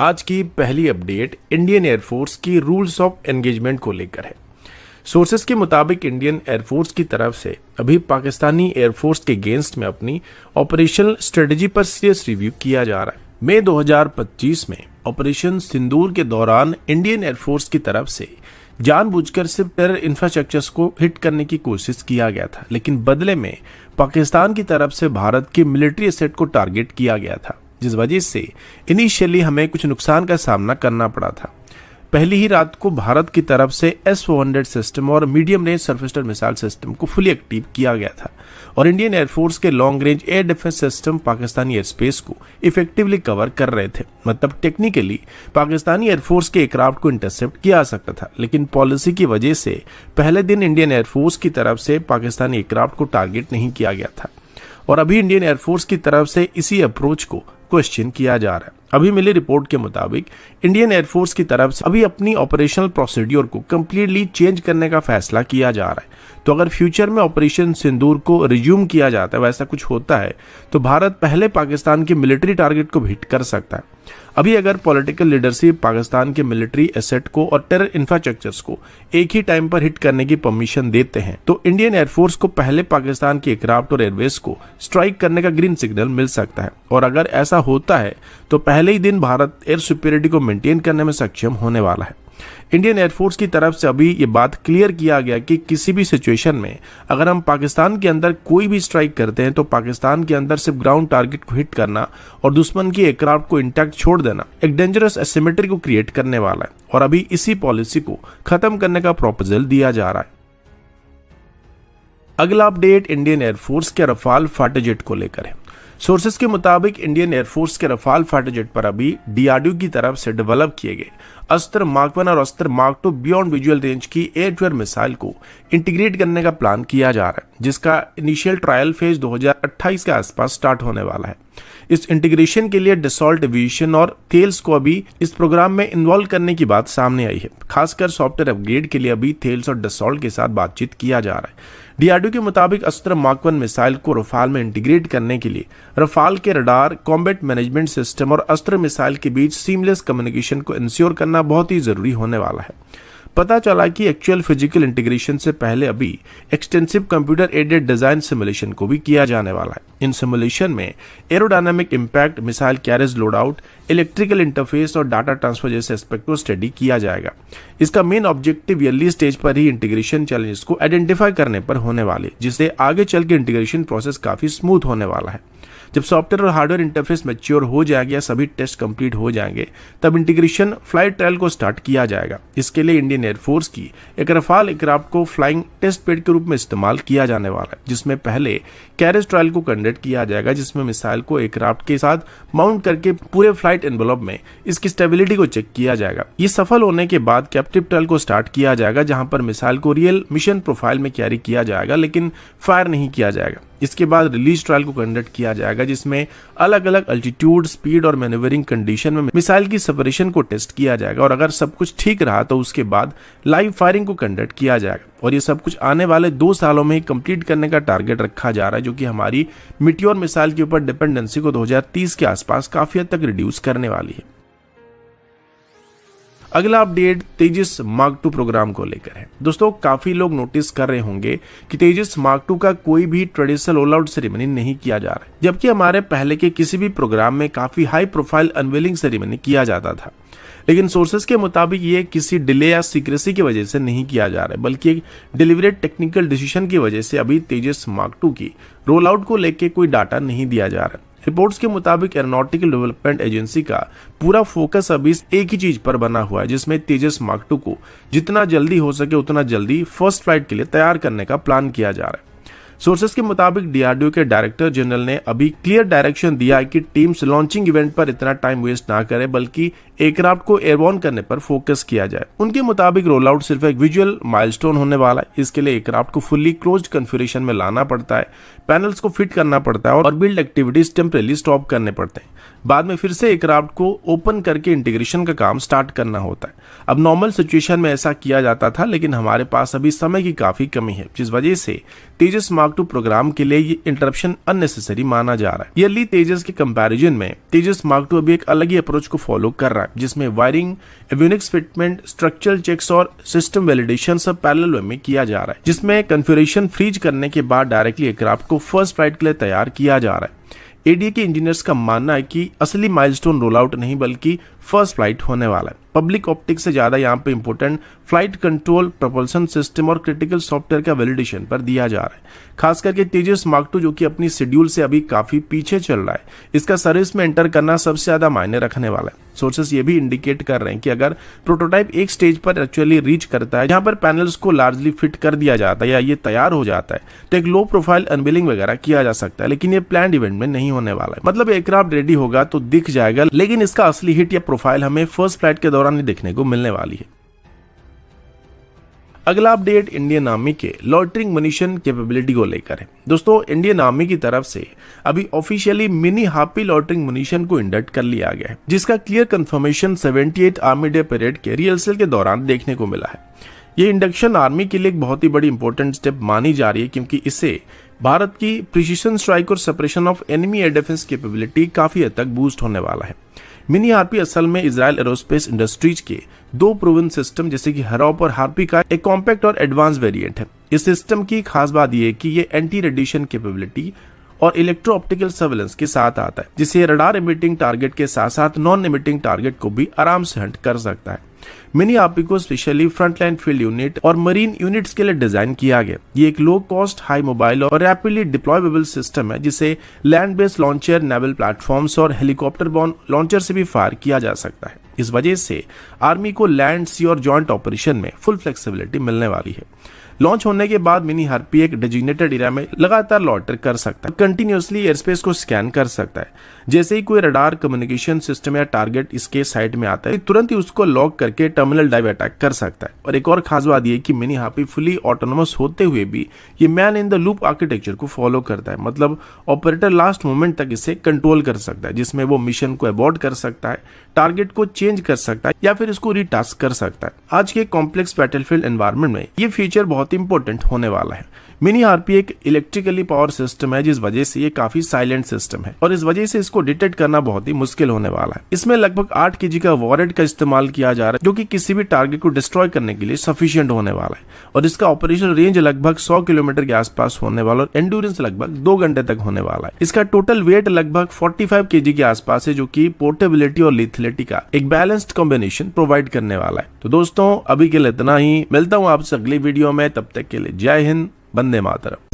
आज की पहली अपडेट इंडियन एयरफोर्स की रूल्स ऑफ एंगेजमेंट को लेकर है। सोर्सेस के मुताबिक इंडियन एयरफोर्स की तरफ से अभी पाकिस्तानी एयरफोर्स के अगेंस्ट में अपनी ऑपरेशनल स्ट्रेटजी पर सीरियस रिव्यू किया जा रहा है। मई 2025 में ऑपरेशन सिंदूर के दौरान इंडियन एयरफोर्स की तरफ से जानबूझकर सिर्फ टेरर इंफ्रास्ट्रक्चर्स को हिट करने की कोशिश किया गया था, लेकिन बदले में पाकिस्तान की तरफ से भारत के मिलिट्री एसेट को टारगेट किया गया था, जिस वजह से इनिशियली हमें कुछ नुकसान का सामना करना पड़ा था। पहली ही रात को भारत की तरफ से S-400 सिस्टम और medium range surface missile system को फुली एक्टिव किया गया था और इंडियन एयरफोर्स के long range air defence system Pakistani air space को इफेक्टिवली कवर कर रहे थे। मतलब टेक्निकली पाकिस्तानी एयरफोर्स के एयरक्राफ्ट को इंटरसेप्ट किया जा सकता था, लेकिन पॉलिसी की वजह से पहले दिन इंडियन एयरफोर्स की तरफ से पाकिस्तानी एयरक्राफ्ट को टारगेट नहीं किया गया था और अभी इंडियन एयरफोर्स की तरफ से इसी अप्रोच को क्वेश्चन किया जा रहा है। अभी मिली रिपोर्ट के मुताबिक इंडियन एयरफोर्स की तरफ से अभी अपनी ऑपरेशनल प्रोसीड्योर को कंप्लीटली चेंज करने का फैसला किया जा रहा है। तो अगर फ्यूचर में ऑपरेशन सिंदूर को रिज्यूम किया जाता है, वैसा कुछ होता है, तो भारत पहले पाकिस्तान के मिलिट्री टारगेट को हिट कर सकता है। अभी अगर पॉलिटिकल लीडरशिप पाकिस्तान के मिलिट्री एसेट को और टेरर इंफ्रास्ट्रक्चर्स को एक ही टाइम पर हिट करने की परमिशन देते हैं, तो इंडियन एयरफोर्स को पहले पाकिस्तान के एयरक्राफ्ट और एयरवेज को स्ट्राइक करने का ग्रीन सिग्नल मिल सकता है। और अगर ऐसा होता है तो पहले ही दिन भारत एयर सुपीरियरिटी को मेंटेन करने में सक्षम होने वाला है। इंडियन एयरफोर्स की तरफ से अभी ये बात क्लियर किया गया कि किसी भी सिचुएशन में अगर हम पाकिस्तान के अंदर कोई भी स्ट्राइक करते हैं तो पाकिस्तान के अंदर सिर्फ ग्राउंड टारगेट को हिट करना और दुश्मन की एयरक्राफ्ट को इंटैक्ट छोड़ देना एक डेंजरस एसिमेट्री को क्रिएट करने वाला है और अभी इसी पॉलिसी को खत्म करने का प्रपोजल दिया जा रहा है। अगला अपडेट इंडियन एयरफोर्स के रफाल फाइटर जेट को लेकर है। सोर्सेस के मुताबिक इंडियन एयरफोर्स के रफाल फाइटर जेट पर अभी DRDO की तरफ से डेवलप किए गए अस्त्र मार्क 1 और अस्त्र मार्क 2 बियॉन्ड विजुअल रेंज की एयर टू एयर मिसाइल को इंटीग्रेट करने का प्लान किया जा रहा है, जिसका इनिशियल ट्रायल फेज 2028 के आसपास स्टार्ट होने वाला है। इस इंटीग्रेशन के लिए डसॉल्ट एविएशन और थेल्स को अभी इस प्रोग्राम में इन्वॉल्व करने की बात सामने आई है। खासकर सॉफ्टवेयर अपग्रेड के लिए अभी थेल्स और डसॉल्ट के साथ बातचीत किया जा रहा है। DRDO के मुताबिक अस्त्र मार्क 1 मिसाइल को रफाल में इंटीग्रेट करने के लिए रफाल के रडार, कॉम्बैट मैनेजमेंट सिस्टम और अस्त्र मिसाइल के बीच सीमलेस कम्युनिकेशन को इंश्योर करना बहुत ही जरूरी होने वाला है। पता चला कि एक्चुअल फिजिकल इंटीग्रेशन से पहले अभी extensive computer aided design simulation को भी किया जाने वाला है। इन सिमुलेशन में aerodynamic impact, missile carriage load out, electrical interface और डाटा ट्रांसफर जैसे एस्पेक्ट को स्टडी किया जाएगा। इसका मेन ऑब्जेक्टिव अर्ली स्टेज पर ही इंटीग्रेशन चैलेंजेस को आइडेंटिफाई करने पर होने वाले, जिससे आगे चल के इंटीग्रेशन प्रोसेस काफी स्मूथ होने वाला है। जब सॉफ्टवेयर और हार्डवेयर इंटरफेस मैच्योर हो जाएगा, सभी टेस्ट कंप्लीट हो जाएंगे, तब इंटीग्रेशन फ्लाइट ट्रायल को स्टार्ट किया जाएगा। इसके लिए इंडियन एयरफोर्स की एक रफाल एयरक्राफ्ट को फ्लाइंग टेस्ट बेड के रूप में इस्तेमाल किया जाने वाला है, जिसमें पहले कैरेज ट्रायल को कंडक्ट किया जाएगा, जिसमें मिसाइल को एयरक्राफ्ट के साथ माउंट करके पूरे फ्लाइट एनवेलप में इसकी स्टेबिलिटी को चेक किया जाएगा। ये सफल होने के बाद कैप्टिव ट्रायल को स्टार्ट किया जाएगा, जहां पर मिसाइल को रियल मिशन प्रोफाइल में कैरी किया जाएगा, लेकिन फायर नहीं किया जाएगा। इसके बाद रिलीज ट्रायल को कंडक्ट किया जाएगा, जिसमें अलग अलग अल्टीट्यूड, स्पीड और मैन्यूवरिंग कंडीशन में मिसाइल की सेपरेशन को टेस्ट किया जाएगा और अगर सब कुछ ठीक रहा तो उसके बाद लाइव फायरिंग को कंडक्ट किया जाएगा। और ये सब कुछ आने वाले 2 सालों में ही कंप्लीट करने का टारगेट रखा जा रहा है, जो कि हमारी मिटियोर मिसाइल के ऊपर डिपेंडेंसी को 2030 के आसपास काफी हद तक रिड्यूस करने वाली है। अगला अपडेट तेजस मार्क 2 प्रोग्राम को लेकर है। दोस्तों, काफी लोग नोटिस कर रहे होंगे कि तेजस मार्क 2 का कोई भी ट्रेडिशनल रोल आउट सेरेमनी नहीं किया जा रहा है, जबकि हमारे पहले के किसी भी प्रोग्राम में काफी हाई प्रोफाइल अनवेलिंग सेरेमनी किया जाता था। लेकिन सोर्सेस के मुताबिक ये किसी डिले या सीक्रेसी की वजह से नहीं किया जा रहा है, बल्कि एक डिलीवरेट टेक्निकल डिसीजन की वजह से अभी तेजस मार्क 2 की रोल आउट को लेकर कोई डाटा नहीं दिया जा रहा है। रिपोर्ट्स के मुताबिक एरोनॉटिकल डेवलपमेंट एजेंसी का पूरा फोकस अभी एक ही चीज पर बना हुआ है, जिसमें तेजस मार्क 2 को जितना जल्दी हो सके उतना जल्दी फर्स्ट फ्लाइट के लिए तैयार करने का प्लान किया जा रहा है। सोर्सेस के मुताबिक DRDO के डायरेक्टर जनरल ने अभी क्लियर डायरेक्शन दिया है कि टीम्स लॉन्चिंग इवेंट पर इतना टाइम वेस्ट ना करे, बल्कि एयरक्राफ्ट को एयरबॉर्न करने पर फोकस किया जाए। उनके मुताबिक रोल आउट सिर्फ एक विजुअल माइलस्टोन होने वाला है। इसके लिए एयरक्राफ्ट को फुल्ली क्लोज्ड कॉन्फ़िगरेशन में लाना पड़ता है, पैनल्स को फिट करना पड़ता है और बिल्ड एक्टिविटीज टेम्परेरी स्टॉप करने पड़ते हैं। बाद में फिर से एयरक्राफ्ट को ओपन करके इंटीग्रेशन का काम स्टार्ट करना होता है। अब नॉर्मल सिचुएशन में ऐसा किया जाता था, लेकिन हमारे पास अभी समय की काफी कमी है, जिस वजह से तेजस मार्क 2 प्रोग्राम के लिए ये इंटरप्शन अननेसेसरी माना जा रहा है। ईयरली तेजस के कंपैरिजन में तेजस मार्क 2 अभी एक अलग ही अप्रोच को फॉलो कर रहा है, जिसमें wiring, avionics fitment, structural checks और सिस्टम वैलिडेशन सब पैरेलल में किया जा रहा है, जिसमें कॉन्फ़िगरेशन फ्रीज करने के बाद डायरेक्टली एयरक्राफ्ट को फर्स्ट फ्लाइट के लिए तैयार किया जा रहा है। एडीए के इंजीनियर्स का मानना है कि असली माइलस्टोन रोल आउट नहीं बल्कि फर्स्ट फ्लाइट होने वाला है। पब्लिक ऑप्टिक्स से ज्यादा यहाँ पे important flight control, propulsion system और क्रिटिकल सॉफ्टवेयर का वैलिडेशन पर दिया जा रहा है। खास करके तेजस मार्क 2 जो कि अपनी शेड्यूल से अभी काफी पीछे चल रहा है, इसका सर्विस में एंटर करना सबसे ज्यादा मायने रखने वाला है। सोर्सेस ये भी इंडिकेट कर रहे हैं कि अगर प्रोटोटाइप एक स्टेज पर एक्चुअली रीच करता है जहां पर पैनल्स को लार्जली फिट कर दिया जाता है या ये तैयार हो जाता है, तो एक लो प्रोफाइल अनवीलिंग वगैरह किया जा सकता है, लेकिन ये प्लान्ड इवेंट में नहीं होने वाला है। मतलब एयरक्राफ्ट रेडी होगा तो दिख जाएगा, लेकिन इसका असली हिट या प्रोफाइल हमें फर्स्ट फ्लाइट के दौरान ही देखने को मिलने वाली है। अगला अपडेट इंडियन आर्मी के लॉइटरिंग म्यूनिशन कैपेबिलिटी को लेकर है। दोस्तों, इंडियन आर्मी की तरफ से अभी officially mini harpy loitering munition को इंडक्ट कर लिया गया है, जिसका clear confirmation 78 army day parade के रिहर्सल के दौरान देखने को मिला है। ये इंडक्शन आर्मी के लिए एक बहुत ही बड़ी इंपॉर्टेंट स्टेप मानी जा रही है, क्योंकि इससे भारत की प्रिसीजन स्ट्राइक और suppression of enemy air defence capability काफी हद तक बूस्ट होने वाला है। मिनी हार्पी असल में इजराइल एरोस्पेस इंडस्ट्रीज के दो प्रूवन सिस्टम जैसे कि हरॉप और हार्पी का एक कॉम्पैक्ट और एडवांस वेरिएंट है। इस सिस्टम की खास बात यह है कि ये एंटी रेडिएशन कैपेबिलिटी और इलेक्ट्रो ऑप्टिकल सर्वेलेंस के साथ आता है, जिससे रडार इमिटिंग टारगेट के साथ साथ नॉन इमिटिंग टारगेट को भी आराम से हंट कर सकता है। मिनी हार्पी को स्पेशली फ्रंटलाइन फील्ड यूनिट और मरीन यूनिट्स के लिए डिजाइन किया गया। ये एक लो कॉस्ट, हाई मोबाइल और रैपिडली डिप्लॉयबल सिस्टम है, जिसे land based launcher, naval platforms और हेलीकॉप्टर बॉर्न लॉन्चर से भी फायर किया जा सकता है। इस वजह से आर्मी को लैंड, सी और जॉइंट ऑपरेशन में फुल फ्लेक्सिबिलिटी मिलने वाली है। लॉन्च होने के बाद मिनी हार्पी एक डेजिग्नेटेड एरिया में लगातार लॉइटर कर सकता है, कंटिन्यूअसली एयरस्पेस को स्कैन कर सकता है। जैसे ही कोई रडार, कम्युनिकेशन सिस्टम या टारगेट इसके साइड में आता है, तुरंत ही उसको लॉक करके टर्मिनल डाइव अटैक कर सकता है। और एक और खास बात यह कि मिनी हार्पी फुली ऑटोनोमस होते हुए भी ये man in the loop architecture को फॉलो करता है। मतलब ऑपरेटर लास्ट मोमेंट तक इसे कंट्रोल कर सकता है, जिसमें वो मिशन को अबॉर्ट कर सकता है, टारगेट को चेंज कर सकता है या फिर इसको रीटास्क कर सकता है। आज के कॉम्प्लेक्स बैटलफील्ड एनवायरनमेंट में ये फीचर बहुत इंपॉर्टेंट होने वाला है। मिनी हार्पी एक इलेक्ट्रिकली पावर सिस्टम है, जिस वजह से ये काफी साइलेंट सिस्टम है और इस वजह से इसको डिटेक्ट करना बहुत ही मुश्किल होने वाला है। इसमें लगभग 8 kg का वॉरहेड का इस्तेमाल किया जा रहा है, जो कि किसी भी टारगेट को डिस्ट्रॉय करने के लिए सफिशिएंट होने वाला है। और इसका ऑपरेशनल रेंज लगभग 100 किलोमीटर के आसपास होने वाला और एंड्योरेंस लगभग 2 घंटे तक होने वाला है। इसका टोटल वेट लगभग 45 kg के आसपास है, जो कि पोर्टेबिलिटी और लिथलिटी का एक बैलेंस्ड कॉम्बिनेशन प्रोवाइड करने वाला है। तो दोस्तों, अभी के लिए इतना ही। मिलता हूँ आपसे अगली वीडियो में, तब तक के लिए जय हिंद, वंदे मातरम।